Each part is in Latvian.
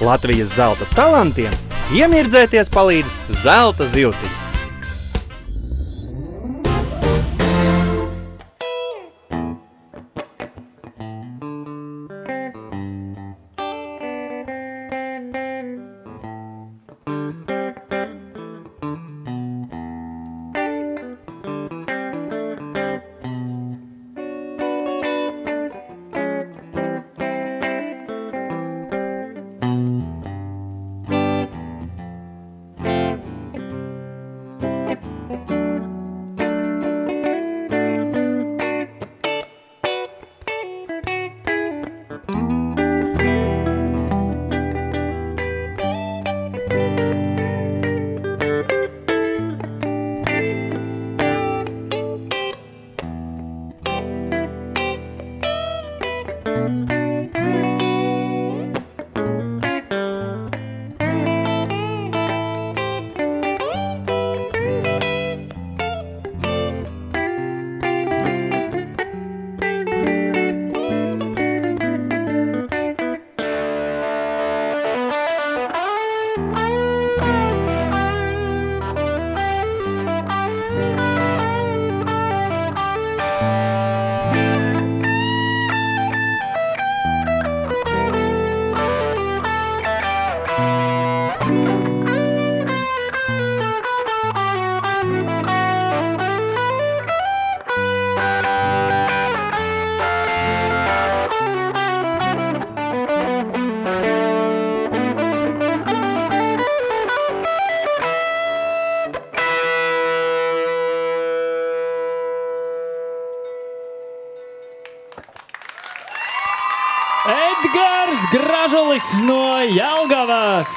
Latvijas zelta talantiem iemirdzēties palīdz zelta zivtiņa. Edgars Gražulis no Jelgavas.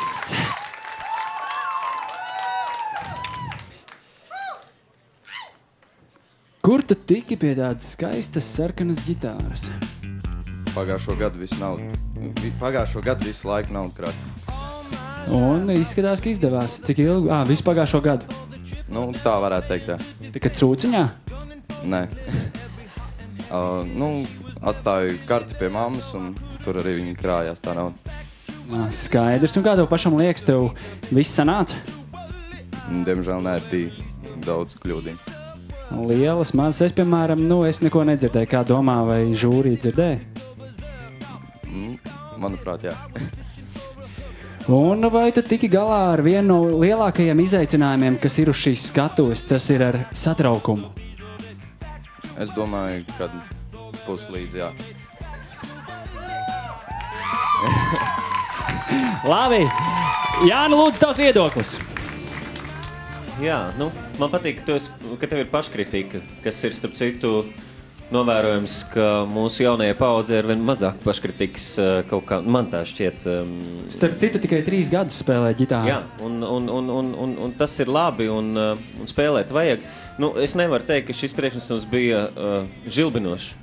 Kur tu tiki pie tādas skaistas sarkanas ģitāras? Pagājušo gadu visu laiku naudu krāt. Un izskatās, ka izdevās. Cik ilgi? Visu pagājušo gadu. Nu, tā varētu teikt, jā. Tikai cūciņā? Nē. Atstāju karti pie mammas, un tur arī viņi krājās tā nauda. Skaidrs. Un kā tev pašam liekas, tev viss sanāca? Diemžēl nē, bija daudz kļūdiņu. Lielas, mazas. Es, piemēram, es neko nedzirdēju. Kā domā, vai žūrī dzirdēja? Manuprāt, jā. Un vai tu tiki galā ar vienu no lielākajiem izaicinājumiem, kas ir uz šīs skatuves, tas ir ar satraukumu? Es domāju, ka puslīdz, jā. Labi. Jāni, lūdzu, tavs viedoklis. Jā, man patīk, ka tev ir paškritika, kas ir, starp citu, novērojams, ka mūsu jaunajai paudzē ir vien mazāk paškritikas kaut kā, man tā šķiet. Starp citu, tikai 3 gadus spēlē ģitāru. Jā, un tas ir labi, un spēlēt vajag. Es nevaru teikt, ka šis priekšnesums bija žilbinošs.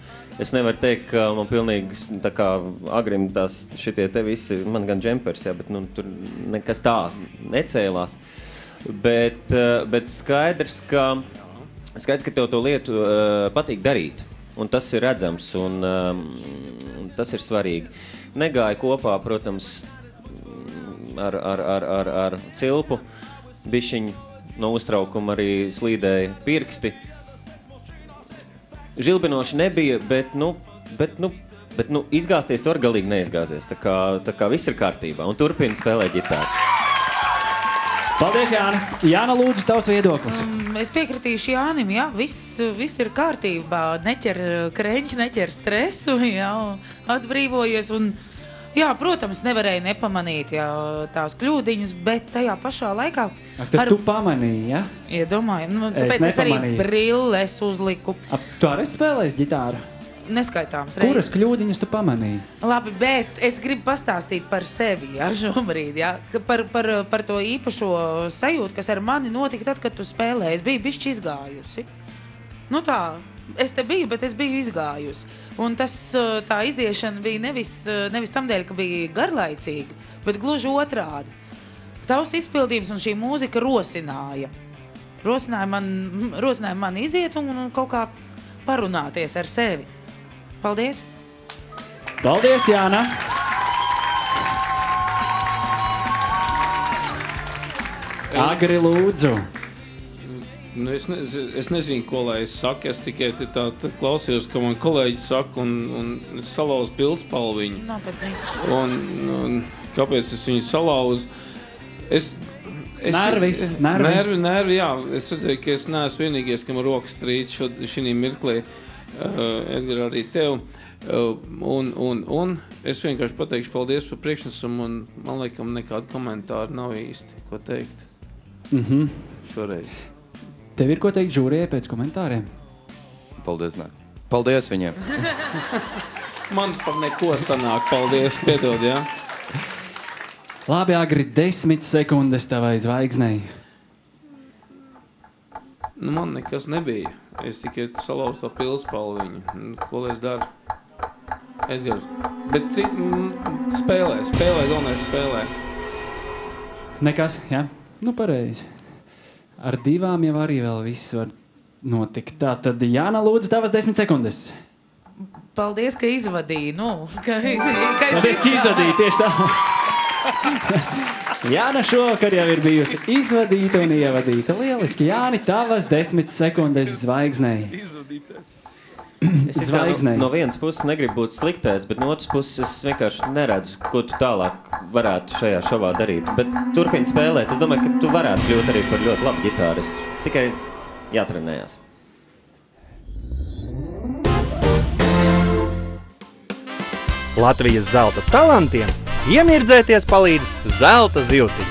Es nevaru teikt, ka man pilnīgi tā kā agrim tās šitie te visi, man gan džempers, jā, bet tur nekas tā necēlās. Bet skaidrs, ka tev to lietu patīk darīt. Un tas ir redzams, un tas ir svarīgi. Negāja kopā, protams, ar cilpu. Bišķiņ no uztraukuma arī slīdēja pirksti. Žilbinoši nebija, bet izgāzties tu ar galīgi neizgāzies. Tā kā viss ir kārtībā un turpina spēlēt ģitāru. Paldies, Jāni. Jāna, lūdzu, tavs viedoklis. Es piekritīšu Jānim, jā, viss ir kārtībā. Neķer kreņķi, neķer stresu, jā, atbrīvojies. Un, jā, protams, nevarēja nepamanīt jā, tās kļūdiņas, bet tajā pašā laikā... Tad tu pamanīji, ja? Iedomāju. Tāpēc es arī brilles uzliku. Tu arī spēlēsi ģitāru? Neskaitāms reizes. Kuras kļūdiņas tu pamanīji? Labi, bet es gribu pastāstīt par sevi, jā, šobrīd, jā. Par to īpašo sajūtu, kas ar mani notika tad, kad tu spēlēji. Es biju bišķi izgājusi. Tā, es te biju, bet es biju izgājusi. Un tā iziešana bija nevis tamdēļ, ka bija garlaicīga, bet gluži otrādi. Tavs izpildījums un šī mūzika rosināja man iziet un kaut kā parunāties ar sevi. Paldies! Paldies, Jāna! Agri, lūdzu. Nu, es nezinu, ko lai es saku. Es tikai tā klausījos, ka man kolēģi saka, un es salauzu pildspalviņu. Un kāpēc es viņu salauzu? Nervi, jā. Es redzēju, ka es neesmu vienīgais, kam rokas trīc šī mirklī. Edgar, arī tev. Un es vienkārši pateikšu paldies par priekšnesumu, un man liekam nekādu komentāru nav īsti, ko teikt. Šoreiz. Tev ir ko teikt žūrijai pēc komentāriem? Paldies, nē. Paldies viņiem. Man par neko sanāk, paldies, piedod, jā. Labi, Agri, 10 sekundes tavai zvaigznei. Nu, man nekas nebija. Es tikai salauzu to pildspalviņu. Ko lai es daru? Edgar. Bet spēlē, galvenais spēlē. Nekas, jā? Nu, pareizi. Ar 2 jau arī vēl viss var notikt. Tā tad, Jāna, lūdzu, tavas 10 sekundes. Paldies, ka izvadīji. Paldies, ka izvadīji, tieši tā. Jāna šovakar jau ir bijusi izvadīta un ievadīta. Lieliski, Jāni, tavas 10 sekundes zvaigznei. Izvadīties. Zvaigznei. No vienas puses negribu būt sliktais, bet no otras puses es vienkārši neredzu, ko tu tālāk varētu šajā šovā darīt. Bet turpini spēlēt. Es domāju, ka tu varētu kļūt arī par ļoti labu ģitāristu. Tikai jātrenējās. Latvijas zelta talantiem iemirdzēties palīdz zelta zivtiņi.